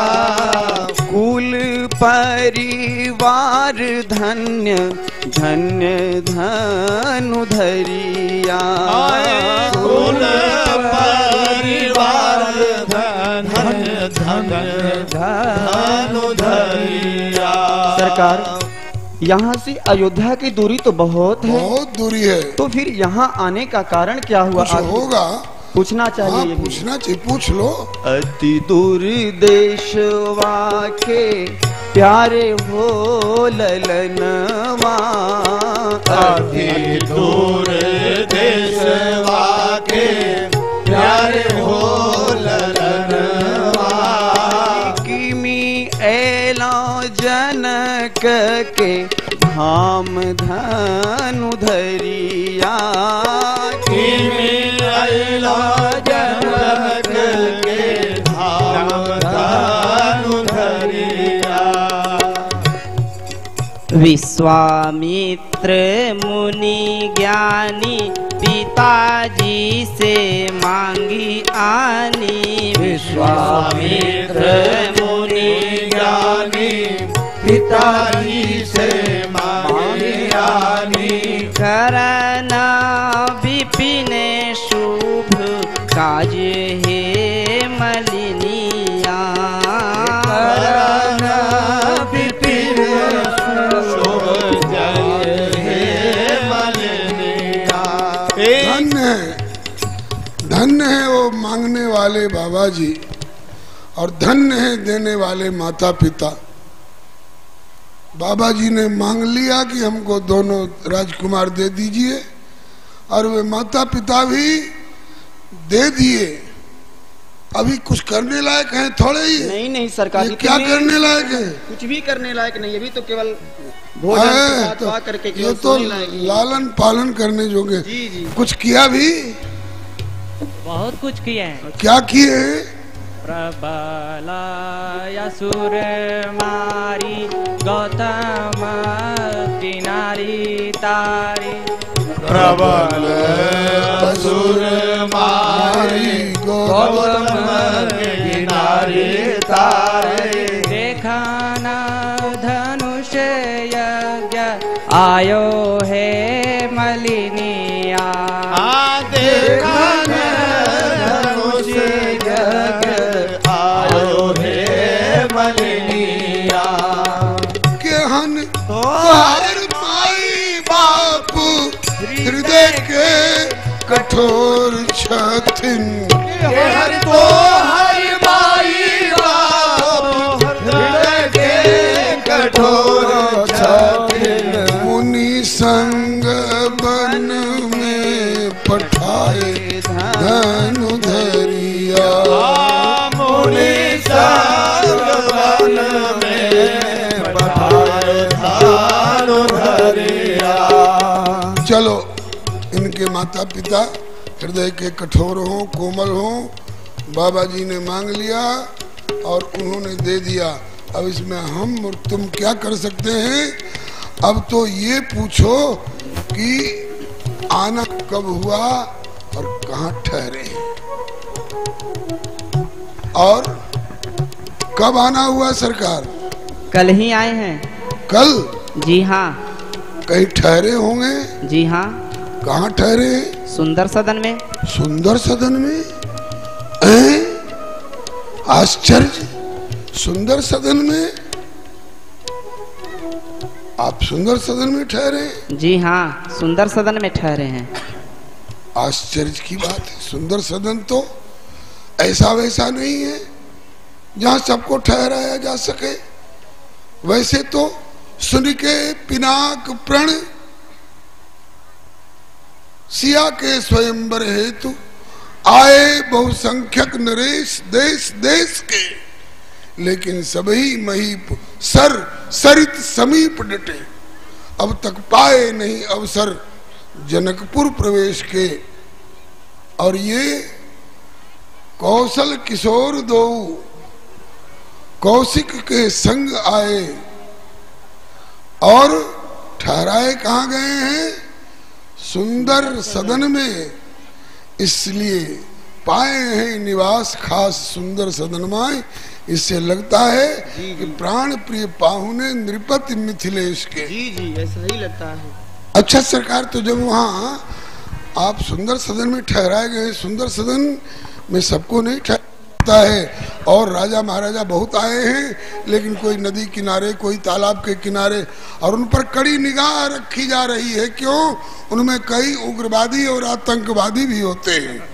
कुल परिवार धन्य धन्य धनु धरिया। कुल परिवार धन्य धन्य धनु धरिया। सरकार, यहाँ से अयोध्या की दूरी तो बहुत है, बहुत दूरी है। तो फिर यहाँ आने का कारण क्या हुआ? कुछ होगा? पूछना चाहिए। हाँ, ये भी। पूछना चाहिए, पूछ लो। अति दूर देशवा के प्यारे हो ललनवा। अति दूर देशवा के प्यारे हो ललनवा। किमी एला जनक के धाम धनु धरिया। किमी एला जनक के धाम धनु धरिया। विश्वामित्र मुनि ज्ञानी पिताजी से मांगी आनी। विश्वामित्र मुनि ज्ञानी पिताजी से मांगी आनी। करना विपिन शुभ काज हे मलिनिया। करना विपिन शुभ जय हे मलिनिया। धन्य है, धन्य है वो मांगने वाले बाबा जी, और धन्य है देने वाले माता पिता। बाबा जी ने मांग लिया कि हमको दोनों राजकुमार दे दीजिए, और वे माता पिता भी दे दिए। अभी कुछ करने लायक हैं थोड़े ही? नहीं नहीं सरकार, ये क्या करने लायक है? कुछ भी करने लायक नहीं, अभी तो केवल भोजन के साथ तो खा करके ये केवल तो सोने लायक ही है। लालन पालन करने जोगे। जी जी। कुछ किया भी? बहुत कुछ किए हैं। क्या किए हैं? प्रबलायासुर मारी गौतम की नारी तारी। प्रबल असुर मारी गौतम की नारी तारे। देखना धनुष यज्ञ आयो है मलिनिया। देखा धनुष यज्ञ आयो है मलिनिया। के हन तोहर माई बाप हृदय हृदय के कठोर छथिन। हर तो हरि माई बाप हृदय के कठोर छथिन। मुनि संग बन में पठाए धनु धरिया। मुनि संग बन में पठाए धनु धरिया। चलो, इनके माता पिता हृदय के कठोर हों, कोमल हों, बाबा जी ने मांग लिया और उन्होंने दे दिया। अब इसमें हम और तुम क्या कर सकते हैं? अब तो ये पूछो कि आना कब हुआ और कहाँ ठहरे और कब आना हुआ सरकार? कल ही आए हैं। कल? जी हाँ। कहीं ठहरे होंगे? जी हाँ। कहाँ ठहरे? सुंदर सदन में। सुंदर सदन में? आश्चर्य! सुंदर सदन में? आप सुंदर सदन में ठहरे? जी हाँ, सुंदर सदन में ठहरे हैं। आश्चर्य की बात है। सुंदर सदन तो ऐसा वैसा नहीं है जहां सबको ठहराया जा सके। वैसे तो सुन के पिनाक प्रण सिया के स्वयंवर हेतु आए बहुसंख्यक नरेश देश देश के, लेकिन सभी महीप सरित समीप डटे। अब तक पाए नहीं अवसर जनकपुर प्रवेश के। और ये कौशल किशोर दो कौशिक के संग आए और ठहराए कहाँ गए हैं? सुंदर सदन में। इसलिए पाए हैं निवास खास सुंदर सदन में। इससे लगता है कि प्राण प्रिय पाहुने नृपति मिथिलेश के। जी जी, ऐसा ही लगता है। अच्छा सरकार, तो जब वहाँ आप सुंदर सदन में ठहराए गए, सुंदर सदन में सबको नहीं ठहराता है और राजा महाराजा बहुत आए हैं, लेकिन कोई नदी किनारे, कोई तालाब के किनारे, और उन पर कड़ी निगाह रखी जा रही है। क्यों? उनमें कई उग्रवादी और आतंकवादी भी होते हैं,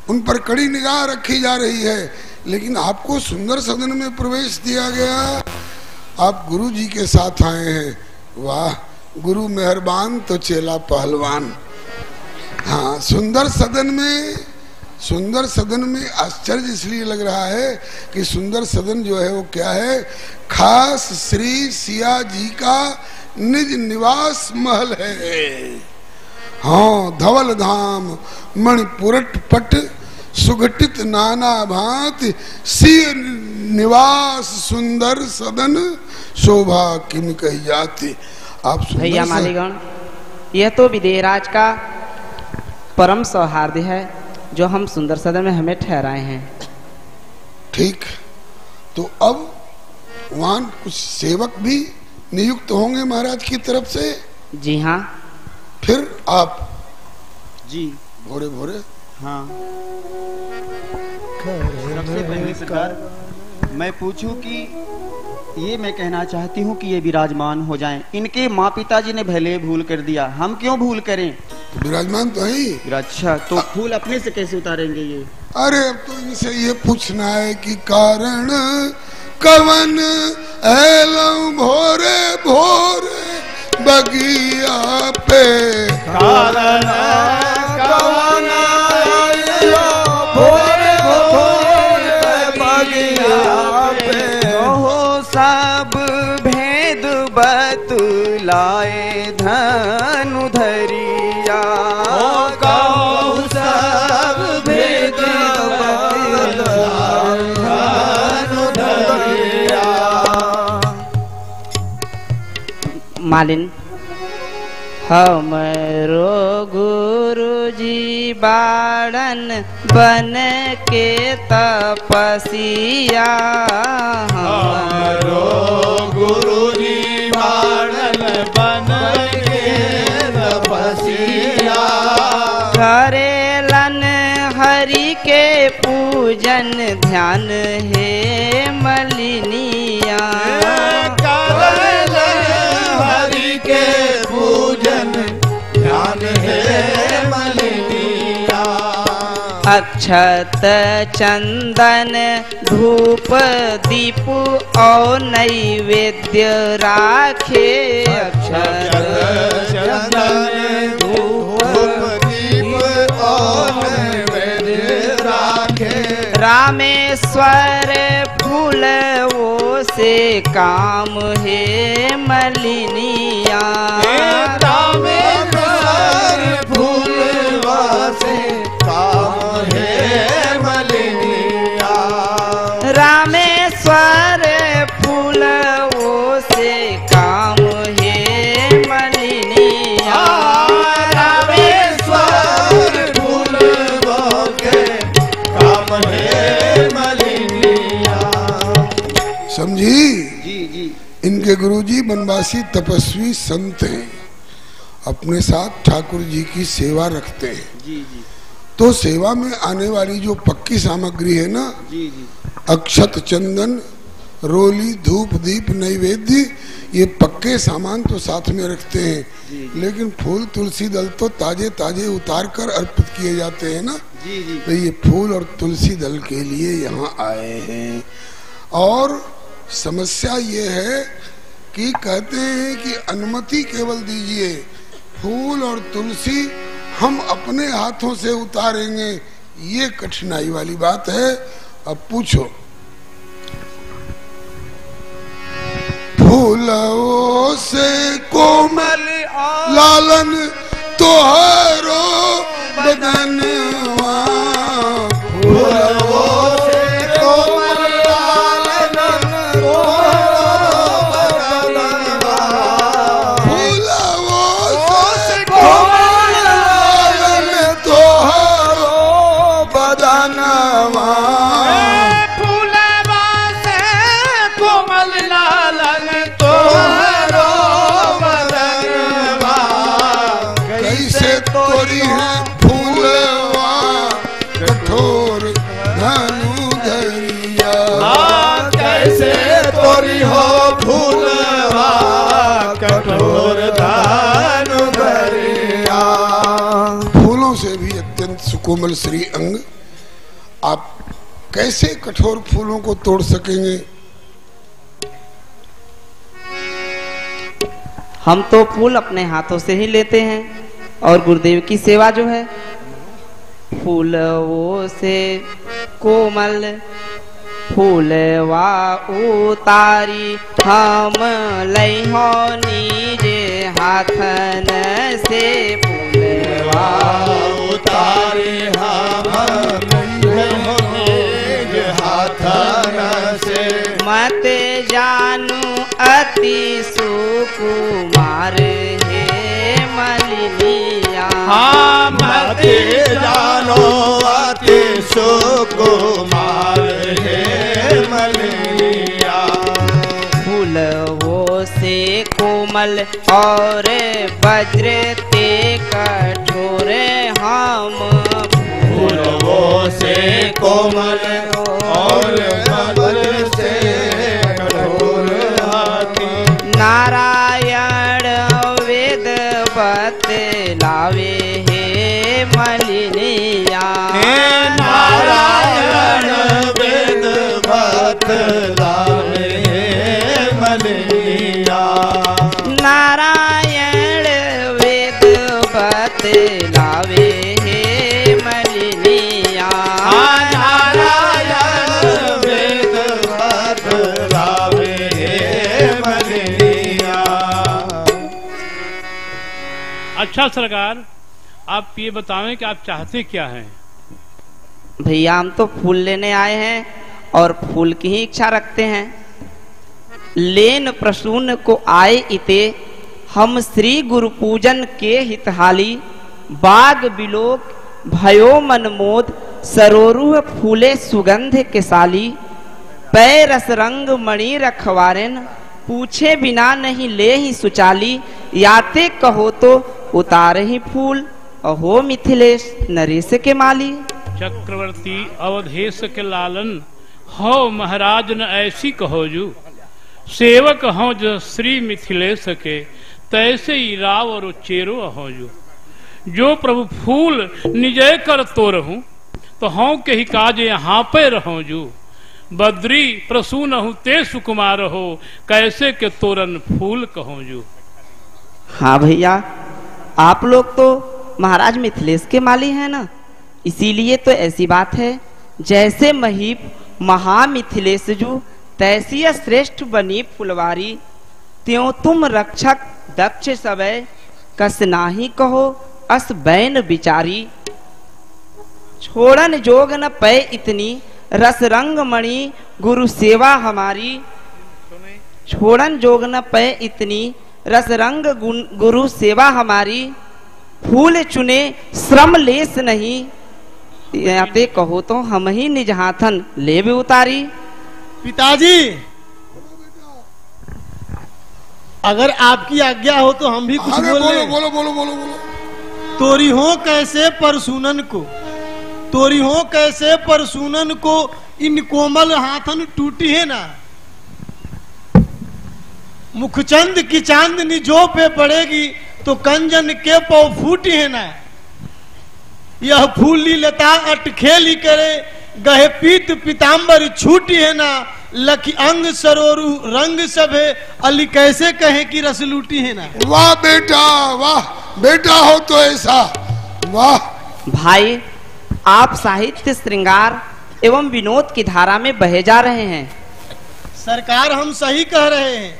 उन पर कड़ी निगाह रखी जा रही है। लेकिन आपको सुंदर सदन में प्रवेश दिया गया। आप गुरु जी के साथ आए हैं। वाह, गुरु मेहरबान तो चेला पहलवान। हाँ, सुंदर सदन में आश्चर्य इसलिए लग रहा है कि सुंदर सदन जो है वो क्या है? खास श्री सिया जी का निज निवास महल है। हाँ, धवल धाम मणिपुरट पट सुघटित नाना भांति सिय निवास सुंदर सदन शोभा किम कही जाती। आप भैया मालीगण, यह तो विदेहराज का परम सौहार्द है जो हम सुंदर सदन में हमें ठहराए हैं। ठीक, तो अब वहां कुछ सेवक भी नियुक्त होंगे महाराज की तरफ से? जी हाँ। फिर आप जी भोरे भोरे? हाँ। सबसे पहले सरकार मैं पूछूं कि ये मैं कहना चाहती हूँ कि ये विराजमान हो जाएं। इनके माँ पिताजी ने भले भूल कर दिया, हम क्यों भूल करें? तो विराजमान तो है ही। अच्छा, तो फूल अपने से कैसे उतारेंगे ये? अरे अब तो इनसे ये पूछना है कि कारण कवन एलऊ भोरे भोरे बगिया पे। कारण कवन एलऊ भोरे भोरे बगिया पे। हो सब भेद बतलाए धनु धरिया। कहो सब भेद बतलाए धनु धरिया। मालिन, हमरो गुरुजी बाड़न बन के तपसिया। हमरो गुरुजी बाड़न बन के तपसिया। करेलन हरि के पूजन ध्यान है मलिनिया। करेलन हरि के पूजन ध्यान अक्षत चंदन धूप दीप और नैवेद्य राखे। अक्षत चंदन धूप दीप और नैवेद्य राखे। रामेश्वर फूलवो से काम है मलिनिया। रामेश्वर फूलवा से काम है मलिनिया। रामेश्वर फूलवो से काम है मलिनिया। रामेश्वर फूलवा के काम है मलिनिया। समझी? जी जी। इनके गुरुजी बनवासी तपस्वी संत हैं, अपने साथ ठाकुर जी की सेवा रखते हैं। जी जी तो सेवा में आने वाली जो पक्की सामग्री है ना, जी जी अक्षत चंदन रोली धूप दीप नैवेद्य, ये पक्के सामान तो साथ में रखते हैं, लेकिन फूल तुलसी दल तो ताजे ताजे उतार कर अर्पित किए जाते हैं ना। जी जी। तो ये फूल और तुलसी दल के लिए यहाँ आए हैं। और समस्या ये है कि कहते हैं कि अनुमति केवल दीजिए, फूल और तुलसी हम अपने हाथों से उतारेंगे, ये कठिनाई वाली बात है। अब पूछो, फूलों से कोमल लालन तोहारो बदनवा। फूलों से कोमल लालन तोहारो बदनवा। फूलों से कोमल लालन तोहारो बदनवा। फूलवा से कोमल लालन तोहारो बदनवा। कैसे तोरी है फूलवा कठोर धनु धरिया। कैसे तोरी हो फूलवा कठोर धानु धरिया। फूलों से भी अत्यंत सुकोमल श्री अंग, आप कैसे कठोर फूलों को तोड़ सकेंगे? हम तो फूल अपने हाथों से ही लेते हैं, और गुरुदेव की सेवा जो है फूलवो से कोमल फूलवा उतारी हम लइहो नीजे हाथन से। फूलवा उतारे हम हाथन से। मत जानू अति सुकुमार है मलिनिया। हाँ मत जानो अति सुकुमार है मलिनिया। फूलवो से कोमल और वज्र ते कठोर हम। फूलों से कोमल और वज्र से कठोर हाथी। नारायण वेद बतलावे हे मलिनिया। नारायण वेद बतलावे हे मलिनिया। नारायण वेद बतलावे हे मलिनिया। नारायण वेद बतलावे हे मलिनिया। अच्छा सरकार, आप ये बतावें कि आप चाहते क्या हैं? भैया हम तो फूल लेने आए हैं और फूल की ही इच्छा रखते हैं। लेन प्रसून को आए इते हम श्री गुरु पूजन के हितहाली। बाग बिलोक भयो मनमोद सरोरुह फूले सुगंध के साली। पै रस रंग मणि रखवारेन पूछे बिना नहीं ले ही सुचाली। याते कहो तो उतारे ही फूल अहो मिथिलेश नरेश के माली। चक्रवर्ती अवधेश के लालन हो महाराज न ऐसी कहो जू। सेवक हो जो श्री मिथिलेश के तैसे ही राव और उच्चेरो हो जू। जो प्रभु फूल निजय कर तो रहूं, तो तो हों के ही काज यहाँ पे रहो जू। बद्री प्रसून हूँ ते सुकुमार हो, कैसे के तोरन फूल कहो जू। हाँ भैया, आप लोग तो महाराज मिथिलेश के माली हैं ना, इसीलिए तो ऐसी बात है। जैसे महीप महामिथिलेश जू, तैसी श्रेष्ठ बनी फुलवारी। त्यों तुम रक्षक दक्ष सबय, कस नाही कहो अस बैन विचारी। छोड़न जोग न पै इतनी, रस रंग मणि गुरु सेवा हमारी। छोड़न जोग न पै इतनी, रस रंग गुरु सेवा हमारी। फूल चुने श्रम लेस नहीं, याते कहो तो हम ही निज हाथन ले भी उतारी। पिताजी, अगर आपकी आज्ञा हो तो हम भी कुछ बोल बोलो बोलो बोलो बोलो बोलो। तोरी हो कैसे परसूनन को, तोरी हो कैसे परसूनन को, इन कोमल हाथन टूटी है ना। मुखचंद की चांदनी जो पे पड़ेगी, तो कंजन के पौ फूटी है ना। यह फूली लता अटखेली करे, गहे पीत पीताम्बर छूटी है ना। लखी अंग सरोरु रंग सभे, अली कैसे कहे कि रस लूटी है ना। वाह बेटा वाह, बेटा हो तो ऐसा, वाह। भाई, आप साहित्य श्रृंगार एवं विनोद की धारा में बहे जा रहे हैं। सरकार, हम सही कह रहे हैं।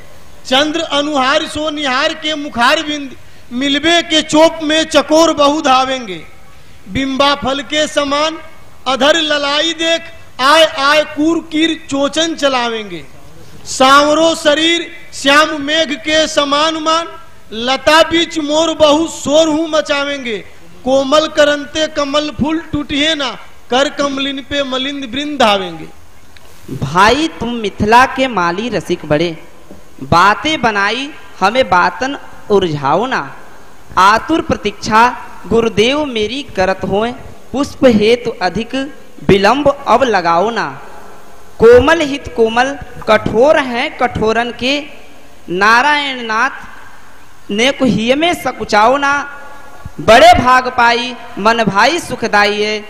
चंद्र अनुहार सो निहार के मुखार बिंद, मिलबे के चोप में चकोर बहु धावेंगे। बिंबा फल के समान अधर ललाई देख, आय आय कूर कीर चोचन चलावेंगे। सांवरो शरीर श्याम मेघ के समान मान, लता बीच मोर बहु शोर हूँ मचावेंगे। कोमल करंते कमल फूल टूटिए ना, कर कमलिन पे मलिंद वृंद धावेंगे। भाई, तुम मिथिला के माली रसिक बड़े, बातें बनाई हमें बातन उलझाओ ना। आतुर प्रतीक्षा गुरुदेव मेरी करत होए, पुष्प हेतु अधिक विलंब अब लगाओ ना। कोमल हित कोमल कठोर हैं कठोरन के, नारायण नाथ ने को हिय में सकुचाओ ना। बड़े भाग पाई मन भाई सुखदाई है,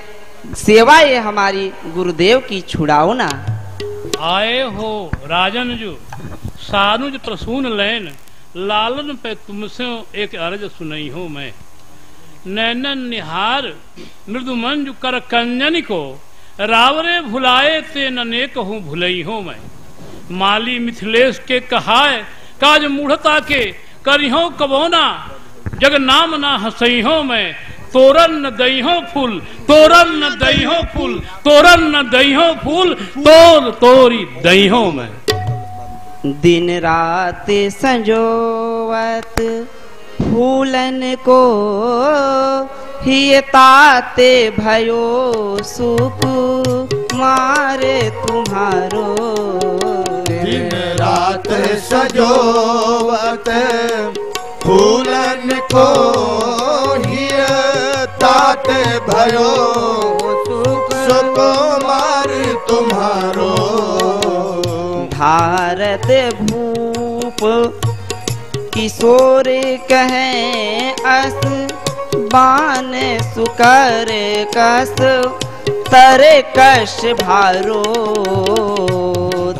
सेवा ये हमारी गुरुदेव की छुड़ाओ ना। आए हो राजन जू, सानुज प्रसून लैन, लालन पे तुमसे एक अर्ज सुनई हो मैं। नैनन निहार मृदु मंजु कर कंजन को, रावरे भुलाए ते नने कहूँ भुलई हो मैं। माली मिथिलेश के कहाय काज मूढ़ता के, करिहो कबोना जग नाम ना हसई हो मैं। तोरन न दई हो फूल, तोरन न दई हो फूल, तोरन न दई हो फूल, तोर तोरी दई हो मैं। दिन रात संजोवत फूलन को, हियताते भयो सुख मारे तुम्हारो। दिन रात सजोवत फूलन को, हियताते भयो सुख मारे तुम्हारो। भारत भूप किशोर कहें अस, बान सुकर कस तरे कश भारो।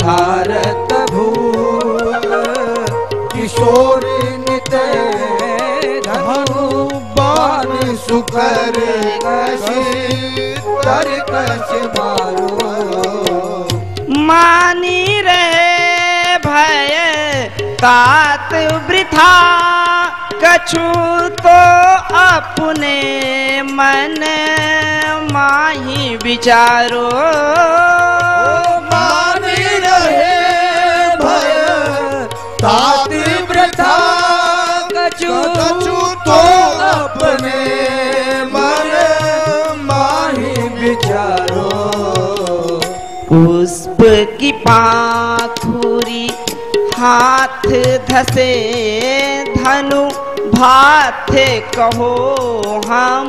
भारत भूप किशोर नित, धनु बान सुकर कश तर कश मारो। मानी रहे भय तात वृथा, कछु तो अपने मन माही विचारो। मानी रहे भय तात वृथा, कछु तो अपने मन माही विचारो। पुष्प की पाखुरी हाथ धसे, धनु भाथ कहो हम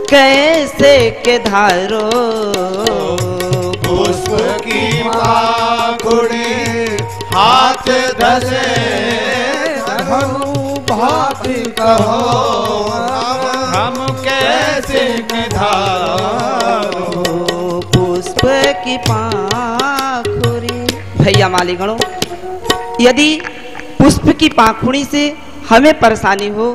कैसे के धारो। पुष्प की पाखुरी हाथ धसे, धनु भाथ कहो हम कैसे के धारो। की पाखुरी। भैया मालीगणों, यदि पुष्प की पाखुड़ी से हमें परेशानी हो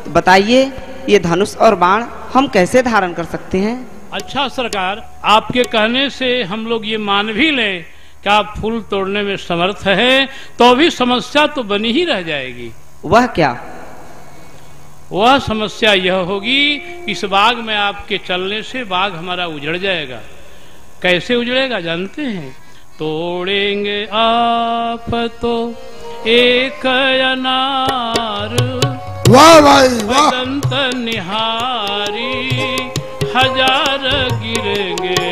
तो बताइए, ये धनुष और बाण हम कैसे धारण कर सकते हैं? अच्छा सरकार, आपके कहने से हम लोग ये मान भी लें कि आप फूल तोड़ने में समर्थ हैं, तो भी समस्या तो बनी ही रह जाएगी। वह क्या? वह समस्या यह होगी, इस बाग में आपके चलने से बाग हमारा उजड़ जाएगा। कैसे उजड़ेगा जानते हैं? तोड़ेंगे आप तो एक अनार, वाह भाई वाह, बदंत निहारी हजार गिरेंगे।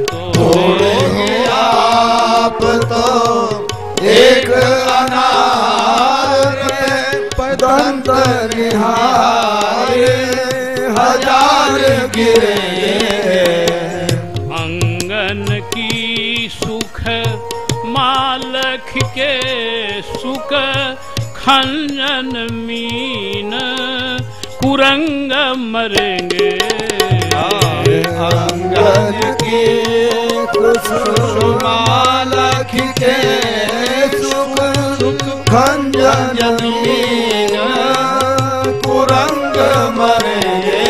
तोड़ेंगे आप तो एक अनार, बदंत निहारे हजार गिरेंगे। अंगन की सुख मालख के सुख खंजन मीन कुरंग मरेंगे। अंगन की मालख के सुख खंजन मीन कुरंग मरेंगे।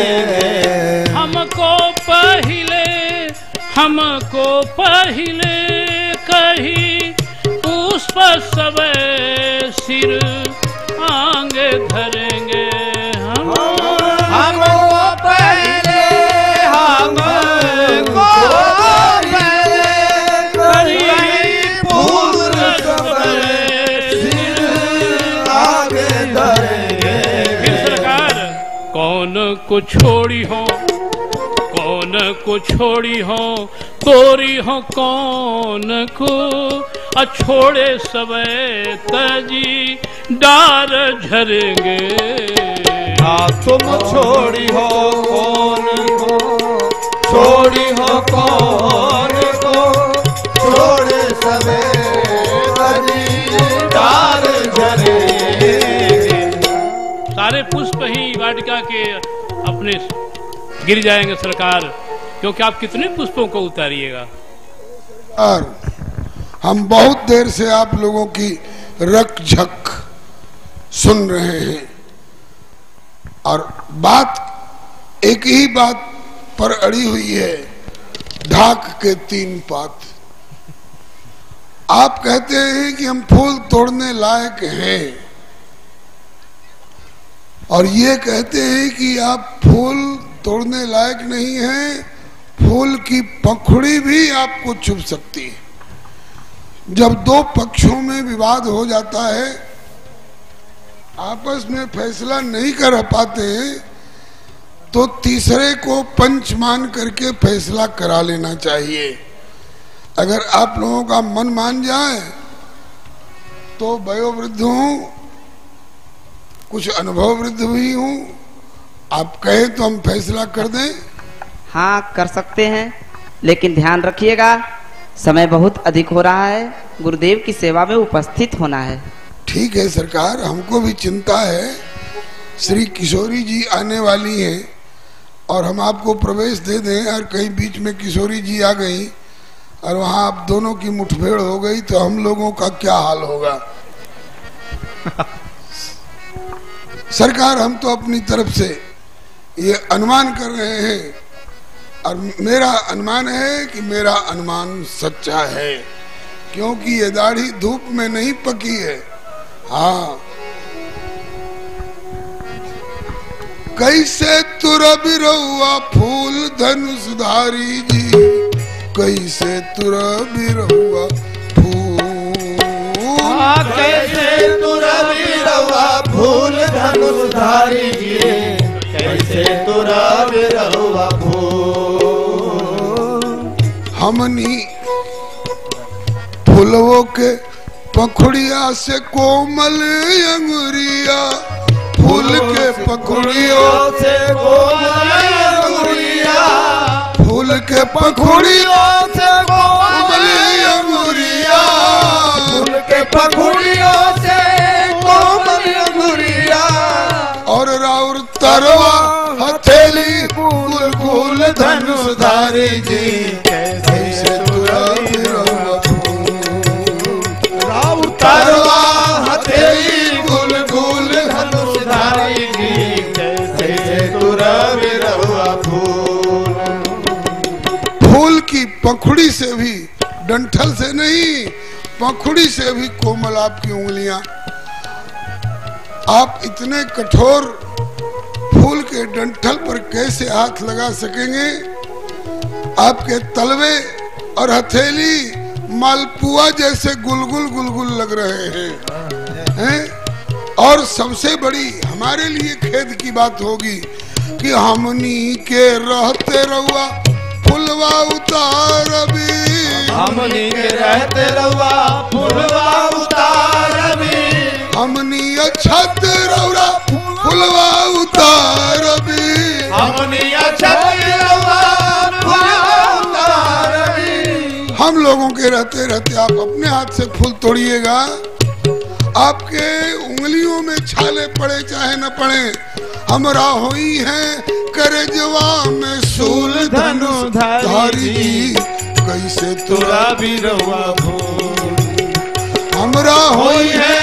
हमको पहिले कही पुष्प सब सिर आंगे धरेंगे। हमको पहले हमको कही पुष्प सब सिर आगे धरेंगे। फिर सरकार, कौन को छोड़ी हो, कौन को छोड़ी हो, तोरी हो कौन को, अछोड़े सबे तजी डार झरेंगे। तुम छोड़ी हो कौन को, छोड़ी हो कौन को, छोड़े सबे तजी डार झरेंगे। सारे पुष्प ही वाटिका के अपने गिर जाएंगे सरकार, क्योंकि आप कितने पुष्पों को उतारिएगा। और हम बहुत देर से आप लोगों की रक झक सुन रहे हैं, और बात एक ही बात पर अड़ी हुई है, ढाक के 3 पात। आप कहते हैं कि हम फूल तोड़ने लायक हैं, और ये कहते हैं कि आप फूल तोड़ने लायक नहीं हैं, फूल की पंखुड़ी भी आपको चुभ सकती है। जब 2 पक्षों में विवाद हो जाता है, आपस में फैसला नहीं कर पाते, तो तीसरे को पंच मान करके फैसला करा लेना चाहिए। अगर आप लोगों का मन मान जाए तो वयोवृद्ध हूं, कुछ अनुभव वृद्ध भी हूं, आप कहें तो हम फैसला कर दें। हाँ, कर सकते हैं, लेकिन ध्यान रखिएगा, समय बहुत अधिक हो रहा है, गुरुदेव की सेवा में उपस्थित होना है। ठीक है सरकार, हमको भी चिंता है। श्री किशोरी जी आने वाली हैं, और हम आपको प्रवेश दे दें, और कहीं बीच में किशोरी जी आ गई और वहां आप दोनों की मुठभेड़ हो गई, तो हम लोगों का क्या हाल होगा। सरकार, हम तो अपनी तरफ से ये अनुमान कर रहे हैं, और मेरा अनुमान है कि मेरा अनुमान सच्चा है, क्योंकि ये दाढ़ी धूप में नहीं पकी है। हाँ, कैसे तुरा बिरहुआ फूल धनुषधारी जी, कैसे तुरा बिरहुआ फूल, कैसे तुरा बिरहुआ फूल धनुषधारी जी, कैसे तुरा बिरहुआ फूल। हमनी फूलों के पखुड़िया से कोमल अंगुरिया, फूल के पखुड़ियों से कोमल अंगुरिया, फूल के पखुड़ियों से कोमल अंगुरिया, फूल के पखुड़ियों से कोमल अंगुरिया, और राउर तरवा हथेली गुल गुल धनुषधारी सुधारी जी कैसे तुरा बिरहुआ फूल राउतरवा हथेली गुल गुल धनुषधारी जी कैसे तुरा बिरहुआ फूल। फूल की पंखुड़ी से भी, डंठल से नहीं, पंखुड़ी से भी कोमल आपकी उंगलियां। आप इतने कठोर फूल के डंठल पर कैसे हाथ लगा सकेंगे? आपके तलवे और हथेली मालपुआ जैसे गुलगुल गुलगुल लग रहे हैं? और सबसे बड़ी हमारे लिए खेद की बात होगी कि हमनी के रहते रहुआ फुलवा उतार भी, हमनी के रहते रहुआ फुलवा उतार भी, हमनी अछत रहुआ फुलवा उतार भी, हमनी अछत रहुआ फुलवा उतार भी। हम लोगों के रहते रहते आप अपने हाथ से फूल तोड़िएगा, आपके उंगलियों में छाले पड़े चाहे न पड़े, हमरा होई है करजवा में सूल धनुषधारी जी कैसे तुरा तुरा बिरहुआ फूल। हमरा होई है